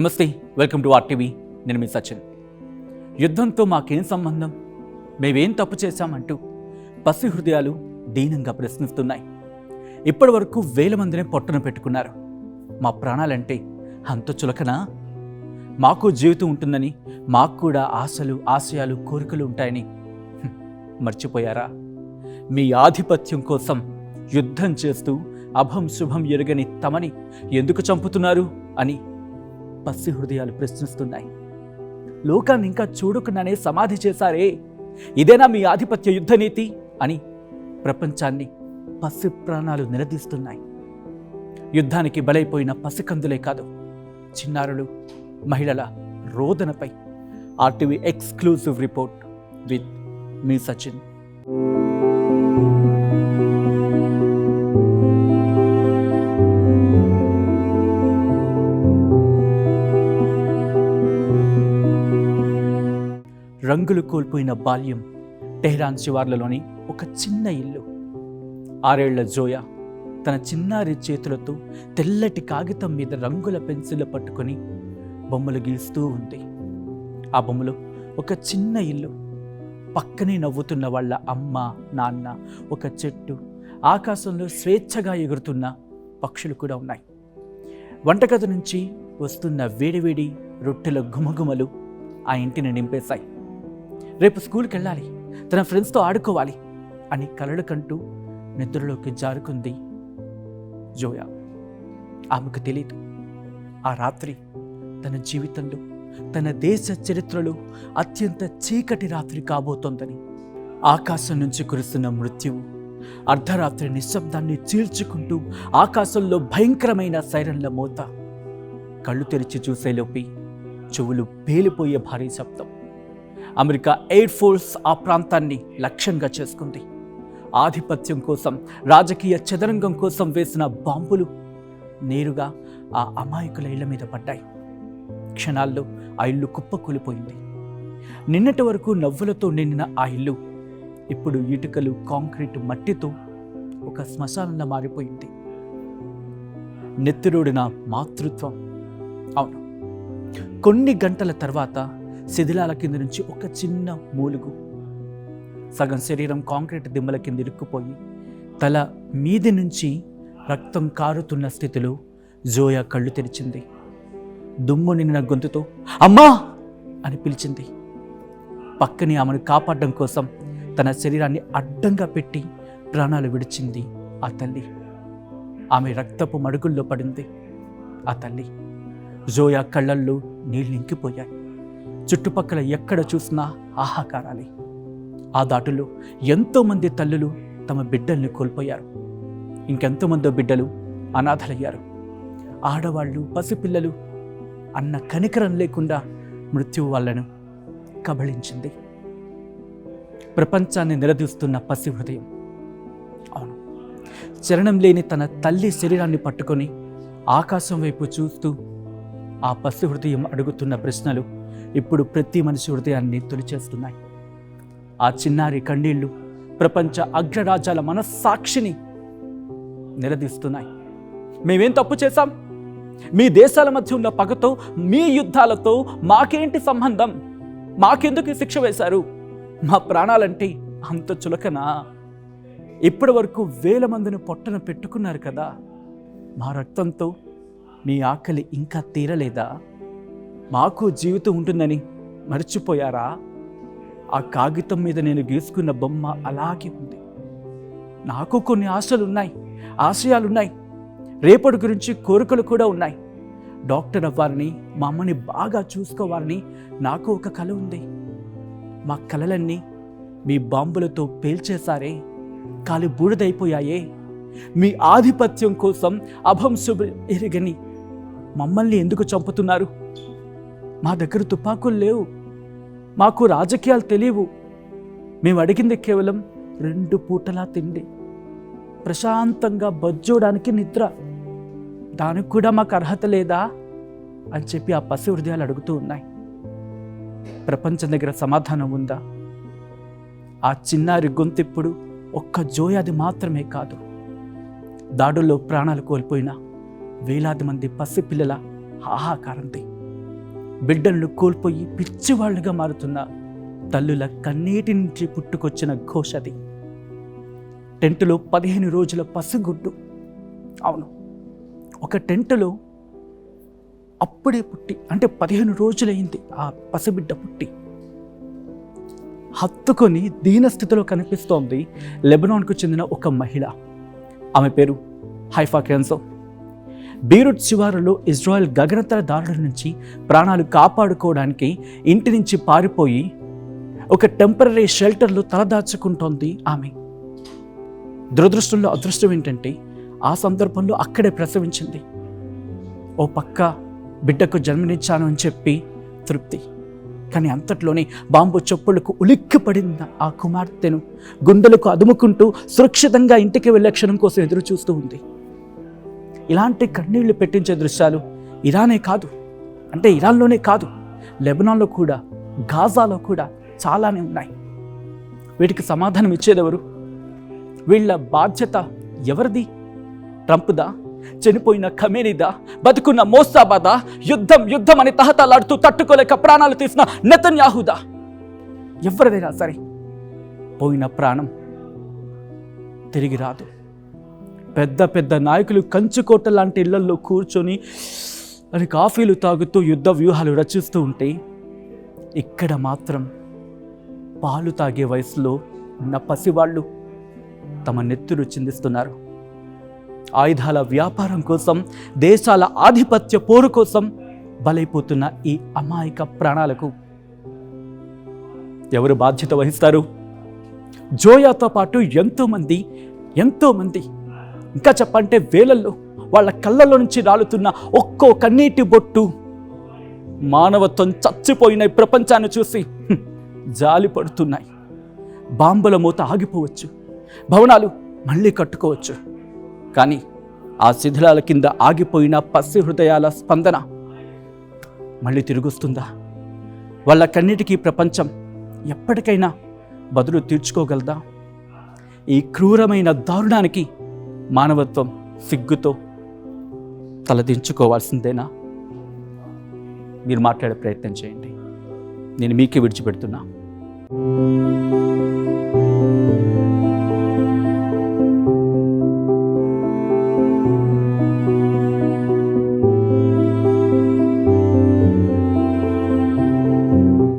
నమస్తే, welcome to RTV. నేను మీ సచిన్. యుద్ధంతో మాకేం సంబంధం, మేమేం తప్పు చేశామంటూ పసి హృదయాలు దీనంగా ప్రశ్నిస్తున్నాయి. ఇప్పటి వరకు వేల మందినే పొట్టన పెట్టుకున్నారు. మా ప్రాణాలంటే అంత చులకనా? మాకు జీవితం ఉంటుందని, మాకు కూడా ఆశలు, ఆశయాలు, కోరికలు ఉంటాయని మర్చిపోయారా? మీ ఆధిపత్యం కోసం యుద్ధం చేస్తూ అభం శుభం ఎరుగని తమని ఎందుకు చంపుతున్నారు అని పసి హృదయాలు ప్రశ్నిస్తున్నాయి. లోకాన్ని ఇంకా చూడకుండానే సమాధి చేశారే, ఇదేనా మీ ఆధిపత్య యుద్ధ నీతి అని ప్రపంచాన్ని పసి ప్రాణాలు నిలదీస్తున్నాయి. యుద్ధానికి బలైపోయిన పసికందులే కాదు, చిన్నారులు, మహిళల రోదనపై RTV exclusive report with me Sachin. రంగులు కోల్పోయిన బాల్యం. టెహ్రాన్ శివార్లలోని ఒక చిన్న ఇల్లు. 6 ఏళ్ల జోయా తన చిన్నారి చేతులతో తెల్లటి కాగితం మీద రంగుల పెన్సిల్ పట్టుకొని బొమ్మలు గీస్తూ ఉంది. ఆ బొమ్మలో ఒక చిన్న ఇల్లు, పక్కనే నవ్వుతున్న వాళ్ళ అమ్మ, నాన్న, ఒక చెట్టు, ఆకాశంలో స్వేచ్ఛగా ఎగురుతున్న పక్షులు కూడా ఉన్నాయి. వంటగది నుంచి వస్తున్న వేడివేడి రొట్టెల గుమగుమలు ఆ ఇంటిని నింపేశాయి. రేపు స్కూల్కి వెళ్ళాలి, తన ఫ్రెండ్స్తో ఆడుకోవాలి అని కలలు కంటూ నిద్రలోకి జారుకుంది జోయా. ఆమెకు తెలీదు, ఆ రాత్రి తన జీవితంలో, తన దేశ చరిత్రలో అత్యంత చీకటి రాత్రి కాబోతోందని. ఆకాశం నుంచి కురుస్తున్న మృత్యువు అర్ధరాత్రి నిశ్శబ్దాన్ని చీల్చుకుంటూ ఆకాశంలో భయంకరమైన సైరన్ల మోత. కళ్ళు తెరిచి చూసేలోపి చెవులు పేలిపోయే భారీ శబ్దం. అమెరికా ఎయిర్ ఫోర్స్ ఆ ప్రాంతాన్ని లక్ష్యంగా చేసుకుంది. ఆధిపత్యం కోసం, రాజకీయ చదరంగం కోసం వేసిన బాంబులు నేరుగా ఆ అమాయకుల ఇళ్ల మీద పడ్డాయి. క్షణాల్లో ఆ ఇల్లు కుప్పకూలిపోయింది. నిన్నటి వరకు నవ్వులతో నిండిన ఆ ఇల్లు ఇప్పుడు ఇటుకలు, కాంక్రీటు, మట్టితో ఒక శ్మశానంలా మారిపోయింది. నెత్తిరోడిన మాతృత్వం. అవును, కొన్ని గంటల తర్వాత శిథిలాల కింద నుంచి ఒక చిన్న మూలుగు. సగం శరీరం కాంక్రీట్ దిమ్మల కింద ఇరుక్కుపోయి తల మీది నుంచి రక్తం కారుతున్న స్థితిలో జోయా కళ్ళు తెరిచింది. దుమ్ము నిండిన గొంతుతో అమ్మా అని పిలిచింది. పక్కనే ఆమెను కాపాడడం కోసం తన శరీరాన్ని అడ్డంగా పెట్టి ప్రాణాలు విడిచింది ఆ తల్లి. ఆమె రక్తపు మడుగుల్లో పడింది ఆ తల్లి. జోయా కళ్ళల్లో నీళ్ళు ఇంకిపోయాయి. చుట్టుపక్కల ఎక్కడ చూసినా ఆహాకారాలే. ఆ దాటులో ఎంతోమంది తల్లులు తమ బిడ్డల్ని కోల్పోయారు. ఇంకెంతోమందో బిడ్డలు అనాథలయ్యారు. ఆడవాళ్ళు, పసిపిల్లలు అన్న కనికరం లేకుండా మృత్యువు వాళ్ళను కబళించింది. ప్రపంచాన్ని నిలదీస్తున్న పసి హృదయం. అవును, చలనం లేని తన తల్లి శరీరాన్ని పట్టుకొని ఆకాశం వైపు చూస్తూ ఆ పసి హృదయం అడుగుతున్న ప్రశ్నలు ఇప్పుడు ప్రతి మనిషి హృదయాన్ని తొలిచేస్తున్నాయి. ఆ చిన్నారి కన్నీళ్లు ప్రపంచ అగ్రరాజ్యాల మనస్సాక్షిని నిలదీస్తున్నాయి. మేమేం తప్పు చేశాం? మీ దేశాల మధ్య ఉన్న పగతో, మీ యుద్ధాలతో మాకేంటి సంబంధం? మాకెందుకు శిక్ష వేశారు? మా ప్రాణాలంటే అంత చులకనా? ఇప్పటి వరకు వేల మందిని పొట్టన పెట్టుకున్నారు కదా, మా రక్తంతో మీ ఆకలి ఇంకా తీరలేదా? మాకు జీవితం ఉంటుందని మర్చిపోయారా? ఆ కాగితం మీద నేను గీసుకున్న బొమ్మ అలాగే ఉంది. నాకు కొన్ని ఆశలున్నాయి, ఆశయాలున్నాయి, రేపటి గురించి కోరికలు కూడా ఉన్నాయి. డాక్టర్ అవ్వాలని, మా అమ్మని బాగా చూసుకోవాలని నాకు ఒక కల ఉంది. మా కలలన్నీ మీ బాంబులతో పేల్చేశారే, కాలి బూడిదైపోయాయే. మీ ఆధిపత్యం కోసం అభం శుభ ఎరగని మమ్మల్ని ఎందుకు చంపుతున్నారు? మా దగ్గర తుపాకులు లేవు, మాకు రాజకీయాలు తెలియవు. మేము అడిగింది కేవలం 2 పూటలా తిండి, ప్రశాంతంగా బజ్జోడానికి నిద్ర. దానికి కూడా మాకు అర్హత లేదా అని చెప్పి ఆ పసి హృదయాలు అడుగుతూ ఉన్నాయి. ప్రపంచం దగ్గర సమాధానం ఉందా? ఆ చిన్నారి గొంతిప్పుడు ఒక్క జోయాది మాత్రమే కాదు, దాడుల్లో ప్రాణాలు కోల్పోయిన వేలాది మంది పసిపిల్లల హాహాకారంది. బిడ్డలను కోల్పోయి పిచ్చివాళ్లుగా మారుతున్న తల్లుల కన్నీటి నుంచి పుట్టుకొచ్చిన ఘోషది. టెంటులో 15 రోజుల పసిగుడ్డు. అవును, ఒక టెంటులో అప్పుడే పుట్టి, అంటే 15 రోజులైంది ఆ పసిబిడ్డ పుట్టి. హత్తుకొని దీనస్థితిలో కనిపిస్తోంది లెబనాన్కు చెందిన ఒక మహిళ. ఆమె పేరు హైఫా కెన్జో. బీరుట్ శివారులో ఇజ్రాయెల్ గగనతల దారుల నుంచి ప్రాణాలు కాపాడుకోవడానికి ఇంటి నుంచి పారిపోయి ఒక టెంపరరీ షెల్టర్లో తలదాచుకుంటోంది ఆమె. దురదృష్టంలో అదృష్టం ఏంటంటే ఆ సందర్భంలో అక్కడే ప్రసవించింది. ఓ పక్క బిడ్డకు జన్మనిచ్చాను అని చెప్పి తృప్తి, కానీ అంతట్లోనే బాంబు చొప్పులకు ఉలిక్కి పడిన ఆ కుమార్తెను గుండెలకు అదుముకుంటూ సురక్షితంగా ఇంటికి వెళ్ళే క్షణం కోసం ఎదురు చూస్తూ ఉంది. ఇలాంటి కన్నీళ్లు పెట్టించే దృశ్యాలు ఇరానే కాదు, అంటే ఇరాన్లోనే కాదు, లెబనాన్లో కూడా, గాజాలో కూడా చాలానే ఉన్నాయి. వీటికి సమాధానం ఇచ్చేదెవరు? వీళ్ళ బాధ్యత ఎవరిది? ట్రంప్దా? చనిపోయిన ఖమేనీదా? బతుకున్న మోసాబాదా? యుద్ధం అని తహతలాడుతూ తట్టుకోలేక ప్రాణాలు తీసిన నెతన్యాహుదా? ఎవరిదైనా సరే పోయిన ప్రాణం తిరిగి రాదు. పెద్ద పెద్ద నాయకులు కంచుకోట లాంటి ఇళ్లల్లో కూర్చొని అని కాఫీలు తాగుతూ యుద్ధ వ్యూహాలు రచిస్తూ ఉంటే, ఇక్కడ మాత్రం పాలు తాగే వయసులో ఉన్న పసివాళ్ళు తమ నెత్తురు చిందిస్తున్నారు. ఆయుధాల వ్యాపారం కోసం, దేశాల ఆధిపత్య పోరు కోసం బలైపోతున్న ఈ అమాయక ప్రాణాలకు ఎవరు బాధ్యత వహిస్తారు? జోయాతో పాటు ఎంతోమంది ఇంకా చెప్పంటే వేలల్లో వాళ్ళ కళ్ళల్లో నుంచి రాలుతున్న ఒక్కో కన్నీటి బొట్టు మానవత్వం చచ్చిపోయిన ప్రపంచాన్ని చూసి జాలి పడుతున్నాయి. బాంబుల మూత ఆగిపోవచ్చు, భవనాలు మళ్ళీ కట్టుకోవచ్చు, కానీ ఆ శిథిలాల కింద ఆగిపోయిన పసి హృదయాల స్పందన మళ్ళీ తిరిగొస్తుందా? వాళ్ళ కన్నిటికీ ప్రపంచం ఎప్పటికైనా బదులు తీర్చుకోగలదా? ఈ క్రూరమైన దారుణానికి మానవత్వం సిగ్గుతో తలదించుకోవాల్సిందేనా? మీరు మాట్లాడే ప్రయత్నం చేయండి. నేను మీకే విడిచిపెడుతున్నా.